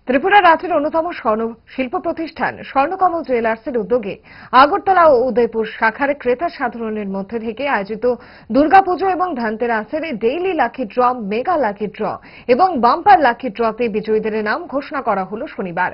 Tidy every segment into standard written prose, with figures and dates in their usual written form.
ত্রিপুরা রাজ্যের অন্যতম স্বর্ণ শিল্প প্রতিষ্ঠান স্বর্ণকমল জুয়েলার্সের উদ্যোগে আগরতলা ও উদয়পুর শাখার ক্রেতা সাধারণের মধ্যে থেকে আয়োজিত দুর্গাপুজো এবং ধনতেরাসের daily lucky draw, mega lucky draw এবং বাম্পার লাকি ড্রতে বিজয়ীদের নাম ঘোষণা করা হল শনিবার।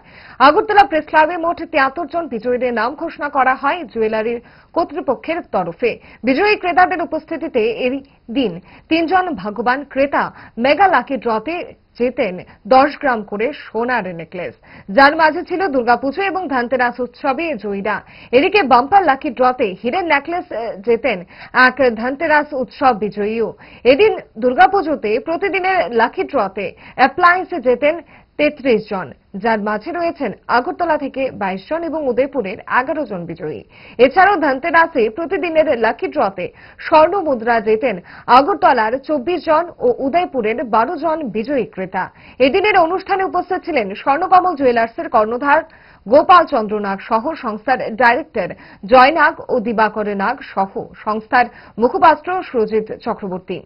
আগরতলা প্রেস ক্লাবে মোট 73 জন বিজয়ীদের নাম ঘোষণা করা হয় জুয়েলারির কর্তৃপক্ষের তরফে। বিজয়ী ক্রেতাদের উপস্থিতিতে এই দিন 3 জন ভাগ্যবান ক্রেতা মেগা লাকি ড্রতে জেতেন 10 গ্রাম করে সোনার নেকলেস, যার মাঝে ছিল দুর্গাপুজো এবং ধনতেরাস উৎসবে জয়ীরা। এদিকে বাম্পার লাকি ড্রতে হীরের নেকলেস জেতেন এক ধনতেরাস উৎসব বিজয়ীও। এদিন দুর্গাপুজোতে প্রতিদিনের লাকি ড্রতে অ্যাপ্লায়েন্সে জেতেন 33 জন, যার মাঝে রয়েছেন আগরতলা থেকে 22 জন এবং উদয়পুরের 11 জন বিজয়ী। এছাড়াও ধনতেরাসে প্রতিদিনের লাকি ড্রতে স্বর্ণ মুদ্রা জেতেন আগরতলার 24 জন ও উদয়পুরের 12 জন বিজয়ী ক্রেতা। এদিনের অনুষ্ঠানে উপস্থিত ছিলেন স্বর্ণকমল জুয়েলার্সের কর্ণধার গোপাল চন্দ্র নাগ সহ সংস্থার ডাইরেক্টর জয় নাগ ও দিবাকর নাগ সহ সংস্থার মুখপাত্র সুরজিৎ চক্রবর্তী।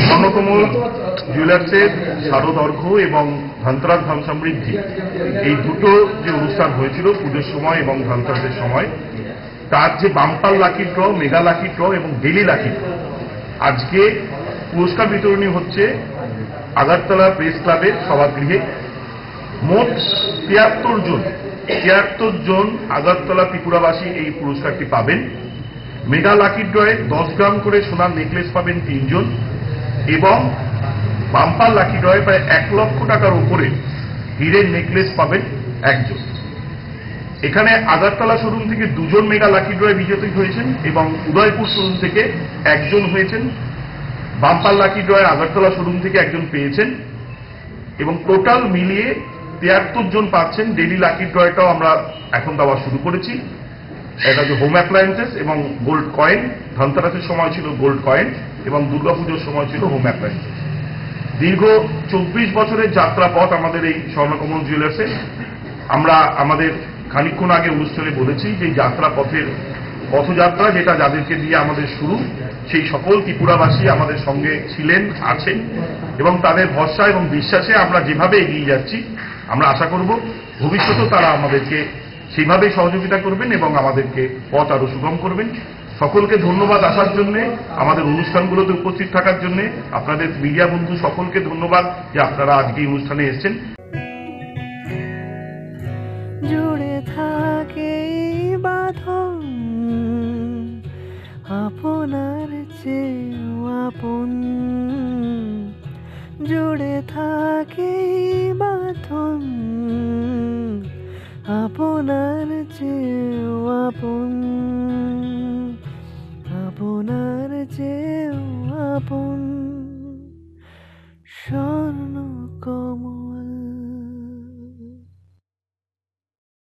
স্বর্ণকমল জুয়েলার্সের শারদর্ঘ এবং ধনতেরাস ধন সমৃদ্ধি এই দুটো যে অনুষ্ঠান হয়েছিল পুজোর সময় এবং ধনতেরাসের সময়, তার যে bumper lucky draw, mega lucky draw এবং ডেইলি লাকি ড্র, আজকে পুরস্কার বিতরণী হচ্ছে আগরতলা প্রেস ক্লাবের সভাগৃহে। মোট 73 জন আগরতলা ত্রিপুরাবাসী এই পুরস্কারটি পাবেন। মেগা লাকি ড্রয়ে 10 গ্রাম করে সোনার নেকলেস পাবেন 3 জন এবং বাম্পার লাকি ড্রয়ে প্রায় 1 লক্ষ টাকার উপরে হীরের নেকলেস পাবেন 1 জন। এখানে আগরতলা শোরুম থেকে 2 জন মেগা লাকি ড্রয়ে বিজয়ী হয়েছেন এবং উদয়পুর শোরুম থেকে 1 জন হয়েছেন। বাম্পার লাকি ড্রয়ে আগরতলা শোরুম থেকে 1 জন পেয়েছেন এবং টোটাল মিলিয়ে 73 জন পাচ্ছেন। ডেইলি লাকি ড্রয়টাও আমরা এখন দেওয়া শুরু করেছি। এটা হচ্ছে হোম অ্যাপ্লায়েন্সেস এবং গোল্ড কয়েন। ধনতেরাসের সময় ছিল গোল্ড কয়েন এবং দুর্গাপুজোর সময় ছিল হোম অ্যাপ্লায়েন্সেস। দীর্ঘ 24 বছরের যাত্রা পথ আমাদের এই স্বর্ণকমল জুয়েলার্সের। আমরা আমাদের খানিকক্ষণ আগে অনুষ্ঠানে বলেছি যে যাত্রা পথের পথযাত্রা, যেটা যাদেরকে দিয়ে আমাদের শুরু, সেই সকল ত্রিপুরাবাসী আমাদের সঙ্গে ছিলেন, আছেন এবং তাদের ভরসা এবং বিশ্বাসে আমরা যেভাবে এগিয়ে যাচ্ছি, আমরা আশা করব ভবিষ্যতেও তারা আমাদেরকে সেইভাবেই সহযোগিতা করবেন এবং আমাদেরকে পথ আরো সুগম করবেন। সকলকে ধন্যবাদ আসার জন্য, আমাদের অনুষ্ঠানগুলোতে উপস্থিত থাকার জন্য। আপনাদের মিডিয়া বন্ধু সকলকে ধন্যবাদ যে আপনারা আজকে এই অনুষ্ঠানে এসেছেন। জুড়ে থাকে বাঁধন আপনার চেয়েও আপন, জুড়ে থাকে বাঁধন আপনার চেয়েও আপন, আপনার চেয়েও আপন।